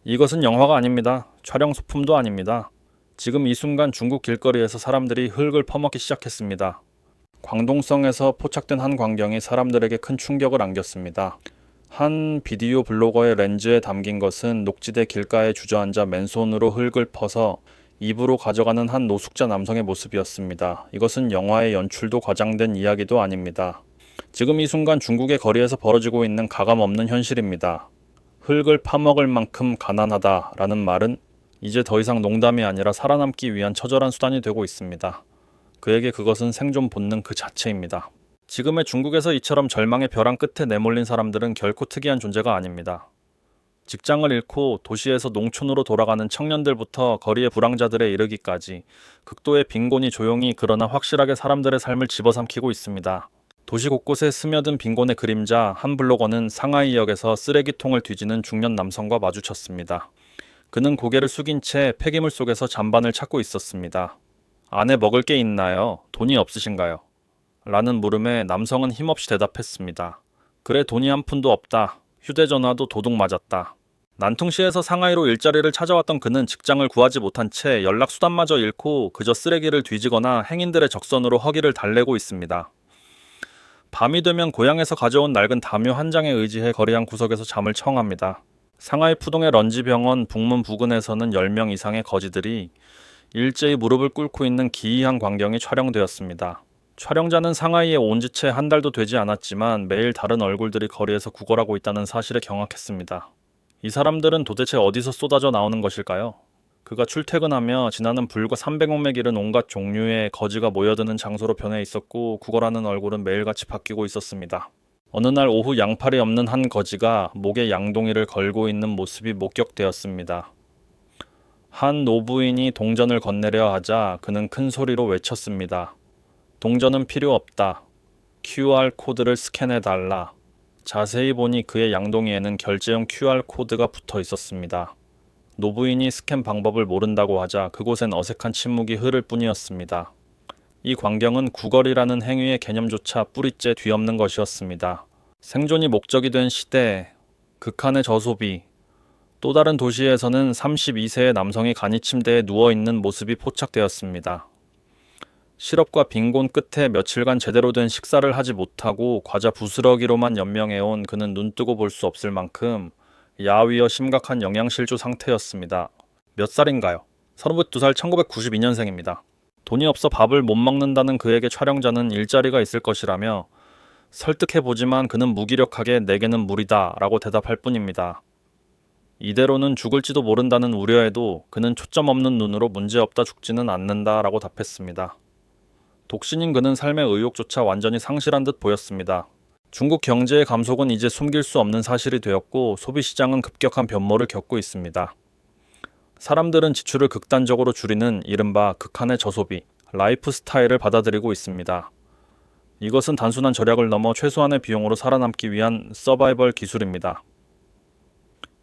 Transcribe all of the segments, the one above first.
이것은 영화가 아닙니다. 촬영 소품도 아닙니다. 지금 이 순간 중국 길거리에서 사람들이 흙을 퍼먹기 시작했습니다. 광동성에서 포착된 한 광경이 사람들에게 큰 충격을 안겼습니다. 한 비디오 블로거의 렌즈에 담긴 것은 녹지대 길가에 주저앉아 맨손으로 흙을 퍼서 입으로 가져가는 한 노숙자 남성의 모습이었습니다. 이것은 영화의 연출도 과장된 이야기도 아닙니다. 지금 이 순간 중국의 거리에서 벌어지고 있는 가감없는 현실입니다. 흙을 파먹을 만큼 가난하다라는 말은 이제 더 이상 농담이 아니라 살아남기 위한 처절한 수단이 되고 있습니다. 그에게 그것은 생존 본능 그 자체입니다. 지금의 중국에서 이처럼 절망의 벼랑 끝에 내몰린 사람들은 결코 특이한 존재가 아닙니다. 직장을 잃고 도시에서 농촌으로 돌아가는 청년들부터 거리의 불황자들에 이르기까지 극도의 빈곤이 조용히 그러나 확실하게 사람들의 삶을 집어삼키고 있습니다. 도시 곳곳에 스며든 빈곤의 그림자 한 블로거는 상하이역에서 쓰레기통을 뒤지는 중년 남성과 마주쳤습니다. 그는 고개를 숙인 채 폐기물 속에서 잔반을 찾고 있었습니다. 안에 먹을 게 있나요? 돈이 없으신가요? 라는 물음에 남성은 힘없이 대답했습니다. 그래, 돈이 한 푼도 없다. 휴대전화도 도둑 맞았다. 난퉁시에서 상하이로 일자리를 찾아왔던 그는 직장을 구하지 못한 채 연락수단마저 잃고 그저 쓰레기를 뒤지거나 행인들의 적선으로 허기를 달래고 있습니다. 밤이 되면 고향에서 가져온 낡은 담요 한 장에 의지해 거리 한 구석에서 잠을 청합니다. 상하이 푸동의 런지병원 북문 부근에서는 10명 이상의 거지들이 일제히 무릎을 꿇고 있는 기이한 광경이 촬영되었습니다. 촬영자는 상하이에 온 지 채 한 달도 되지 않았지만 매일 다른 얼굴들이 거리에서 구걸하고 있다는 사실에 경악했습니다. 이 사람들은 도대체 어디서 쏟아져 나오는 것일까요? 그가 출퇴근하며 지나는 불과 300옥매 길은 온갖 종류의 거지가 모여드는 장소로 변해 있었고 구걸하는 얼굴은 매일같이 바뀌고 있었습니다. 어느 날 오후 양팔이 없는 한 거지가 목에 양동이를 걸고 있는 모습이 목격되었습니다. 한 노부인이 동전을 건네려 하자 그는 큰 소리로 외쳤습니다. 동전은 필요 없다. QR코드를 스캔해달라. 자세히 보니 그의 양동이에는 결제용 QR코드가 붙어 있었습니다. 노부인이 스캔 방법을 모른다고 하자 그곳엔 어색한 침묵이 흐를 뿐이었습니다. 이 광경은 구걸이라는 행위의 개념조차 뿌리째 뒤엎는 것이었습니다. 생존이 목적이 된 시대, 극한의 저소비, 또 다른 도시에서는 32세의 남성이 간이 침대에 누워있는 모습이 포착되었습니다. 실업과 빈곤 끝에 며칠간 제대로 된 식사를 하지 못하고 과자 부스러기로만 연명해온 그는 눈뜨고 볼 수 없을 만큼 야위어 심각한 영양실조 상태였습니다. 몇 살인가요? 32살 1992년생입니다. 돈이 없어 밥을 못 먹는다는 그에게 촬영자는 일자리가 있을 것이라며 설득해보지만 그는 무기력하게 내게는 무리다 라고 대답할 뿐입니다. 이대로는 죽을지도 모른다는 우려에도 그는 초점 없는 눈으로 문제없다 죽지는 않는다 라고 답했습니다. 독신인 그는 삶의 의욕조차 완전히 상실한 듯 보였습니다. 중국 경제의 감속은 이제 숨길 수 없는 사실이 되었고 소비시장은 급격한 변모를 겪고 있습니다. 사람들은 지출을 극단적으로 줄이는 이른바 극한의 저소비, 라이프 스타일을 받아들이고 있습니다. 이것은 단순한 절약을 넘어 최소한의 비용으로 살아남기 위한 서바이벌 기술입니다.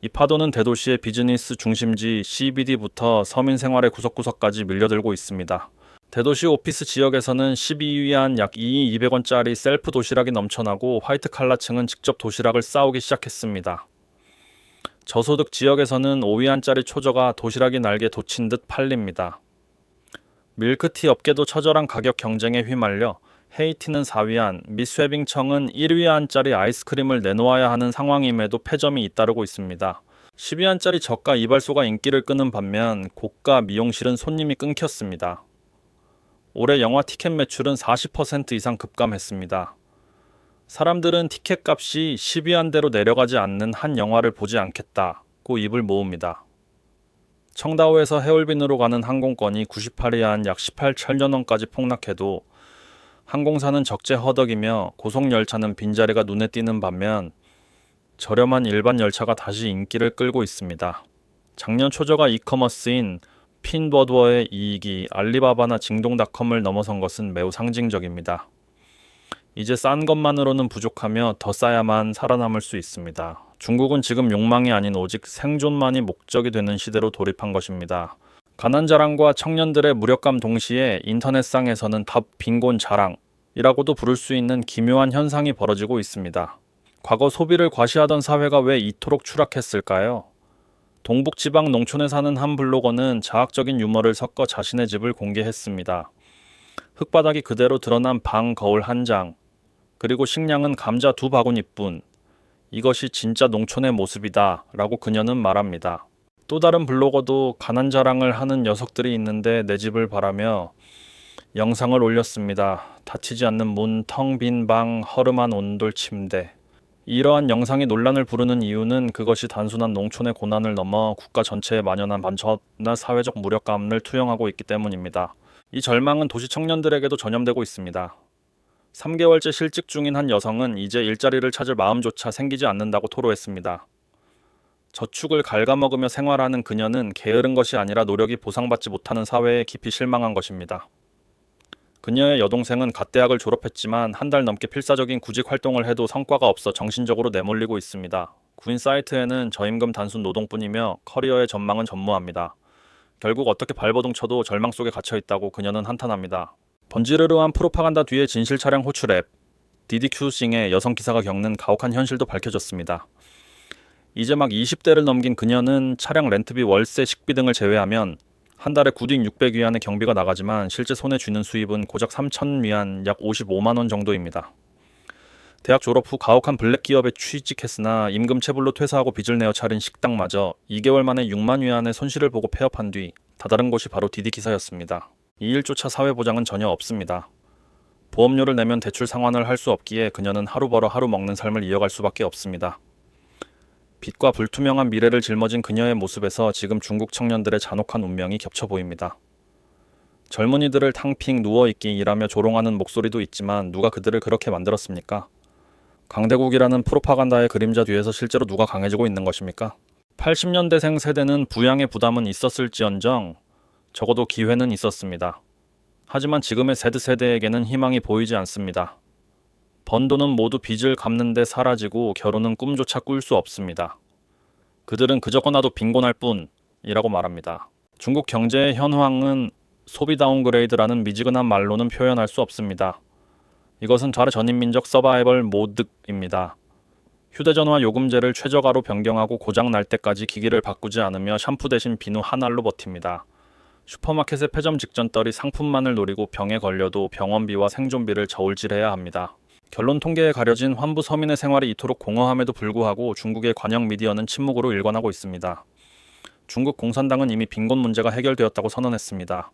이 파도는 대도시의 비즈니스 중심지 CBD부터 서민 생활의 구석구석까지 밀려들고 있습니다. 대도시 오피스 지역에서는 12위안 약 2,200원짜리 셀프 도시락이 넘쳐나고 화이트 칼라층은 직접 도시락을 싸오기 시작했습니다. 저소득 지역에서는 5위안짜리 초저가 도시락이 날개 돋친 듯 팔립니다. 밀크티 업계도 처절한 가격 경쟁에 휘말려 헤이티는 4위안, 미스웨빙청은 1위안짜리 아이스크림을 내놓아야 하는 상황임에도 패점이 잇따르고 있습니다. 10위안짜리 저가 이발소가 인기를 끄는 반면 고가 미용실은 손님이 끊겼습니다. 올해 영화 티켓 매출은 40% 이상 급감했습니다. 사람들은 티켓 값이 10위안대로 내려가지 않는 한 영화를 보지 않겠다고 입을 모읍니다. 청다오에서 해올빈으로 가는 항공권이 98위안 약 18천여 원까지 폭락해도 항공사는 적재 허덕이며 고속열차는 빈자리가 눈에 띄는 반면 저렴한 일반 열차가 다시 인기를 끌고 있습니다. 작년 초저가 이커머스인 핀버드워의 이익이 알리바바나 징동닷컴을 넘어선 것은 매우 상징적입니다. 이제 싼 것만으로는 부족하며 더 싸야만 살아남을 수 있습니다. 중국은 지금 욕망이 아닌 오직 생존만이 목적이 되는 시대로 돌입한 것입니다. 가난 자랑과 청년들의 무력감 동시에 인터넷상에서는 답 빈곤 자랑이라고도 부를 수 있는 기묘한 현상이 벌어지고 있습니다. 과거 소비를 과시하던 사회가 왜 이토록 추락했을까요? 동북지방 농촌에 사는 한 블로거는 자학적인 유머를 섞어 자신의 집을 공개했습니다. 흙바닥이 그대로 드러난 방 거울 한 장, 그리고 식량은 감자 2바구니뿐. 이것이 진짜 농촌의 모습이다 라고 그녀는 말합니다. 또 다른 블로거도 가난 자랑을 하는 녀석들이 있는데 내 집을 바라며 영상을 올렸습니다. 닫히지 않는 문, 텅 빈 방, 허름한 온돌 침대. 이러한 영상이 논란을 부르는 이유는 그것이 단순한 농촌의 고난을 넘어 국가 전체에 만연한 반전나 사회적 무력감을 투영하고 있기 때문입니다. 이 절망은 도시 청년들에게도 전염되고 있습니다. 3개월째 실직 중인 한 여성은 이제 일자리를 찾을 마음조차 생기지 않는다고 토로했습니다. 저축을 갉아먹으며 생활하는 그녀는 게으른 것이 아니라 노력이 보상받지 못하는 사회에 깊이 실망한 것입니다. 그녀의 여동생은 갓대학을 졸업했지만 한 달 넘게 필사적인 구직 활동을 해도 성과가 없어 정신적으로 내몰리고 있습니다. 구인 사이트에는 저임금 단순 노동뿐이며 커리어의 전망은 전무합니다. 결국 어떻게 발버둥 쳐도 절망 속에 갇혀 있다고 그녀는 한탄합니다. 번지르르한 프로파간다 뒤에 진실 차량 호출 앱 디디큐싱의 여성 기사가 겪는 가혹한 현실도 밝혀졌습니다. 이제 막 20대를 넘긴 그녀는 차량 렌트비, 월세, 식비 등을 제외하면 한 달에 구딩 600위안의 경비가 나가지만 실제 손에 쥐는 수입은 고작 3,000위안, 약 55만 원 정도입니다. 대학 졸업 후 가혹한 블랙 기업에 취직했으나 임금 체불로 퇴사하고 빚을 내어 차린 식당마저 2개월 만에 6만 위안의 손실을 보고 폐업한 뒤 다다른 곳이 바로 디디 기사였습니다. 이 일조차 사회보장은 전혀 없습니다. 보험료를 내면 대출 상환을 할 수 없기에 그녀는 하루 벌어 하루 먹는 삶을 이어갈 수밖에 없습니다. 빛과 불투명한 미래를 짊어진 그녀의 모습에서 지금 중국 청년들의 잔혹한 운명이 겹쳐 보입니다. 젊은이들을 탕핑 누워있기 일하며 조롱하는 목소리도 있지만 누가 그들을 그렇게 만들었습니까? 강대국이라는 프로파간다의 그림자 뒤에서 실제로 누가 강해지고 있는 것입니까? 80년대생 세대는 부양의 부담은 있었을지언정 적어도 기회는 있었습니다. 하지만 지금의 Z세대에게는 희망이 보이지 않습니다. 번 돈은 모두 빚을 갚는 데 사라지고 결혼은 꿈조차 꿀 수 없습니다. 그들은 그저거나도 빈곤할 뿐이라고 말합니다. 중국 경제의 현황은 소비 다운그레이드라는 미지근한 말로는 표현할 수 없습니다. 이것은 좌르 전인민족 서바이벌 모드입니다. 휴대전화 요금제를 최저가로 변경하고 고장 날 때까지 기기를 바꾸지 않으며 샴푸 대신 비누 한 알로 버팁니다. 슈퍼마켓의 폐점 직전떨이 상품만을 노리고 병에 걸려도 병원비와 생존비를 저울질해야 합니다. 결론 통계에 가려진 환부 서민의 생활이 이토록 공허함에도 불구하고 중국의 관영 미디어는 침묵으로 일관하고 있습니다. 중국 공산당은 이미 빈곤 문제가 해결되었다고 선언했습니다.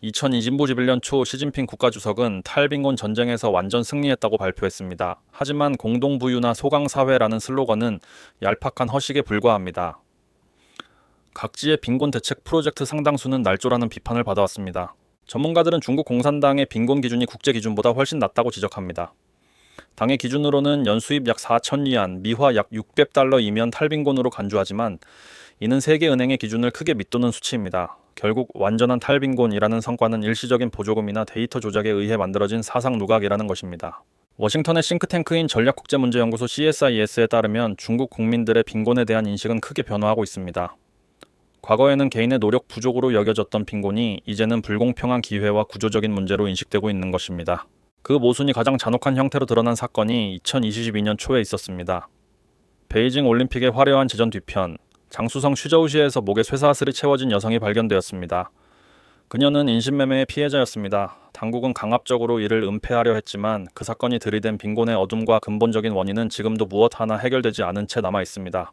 2021년 초 시진핑 국가주석은 탈빈곤 전쟁에서 완전 승리했다고 발표했습니다. 하지만 공동부유나 소강사회라는 슬로건은 얄팍한 허식에 불과합니다. 각지의 빈곤 대책 프로젝트 상당수는 날조라는 비판을 받아왔습니다. 전문가들은 중국 공산당의 빈곤 기준이 국제 기준보다 훨씬 낮다고 지적합니다. 당의 기준으로는 연수입 약 4,000위안, 미화 약 600달러이면 탈빈곤으로 간주하지만 이는 세계은행의 기준을 크게 밑도는 수치입니다. 결국 완전한 탈빈곤이라는 성과는 일시적인 보조금이나 데이터 조작에 의해 만들어진 사상 누각이라는 것입니다. 워싱턴의 싱크탱크인 전략국제문제연구소 CSIS에 따르면 중국 국민들의 빈곤에 대한 인식은 크게 변화하고 있습니다. 과거에는 개인의 노력 부족으로 여겨졌던 빈곤이 이제는 불공평한 기회와 구조적인 문제로 인식되고 있는 것입니다. 그 모순이 가장 잔혹한 형태로 드러난 사건이 2022년 초에 있었습니다. 베이징 올림픽의 화려한 제전 뒤편, 장쑤성 슈저우시에서 목에 쇠사슬이 채워진 여성이 발견되었습니다. 그녀는 인신매매의 피해자였습니다. 당국은 강압적으로 이를 은폐하려 했지만 그 사건이 들이댄 빈곤의 어둠과 근본적인 원인은 지금도 무엇 하나 해결되지 않은 채 남아 있습니다.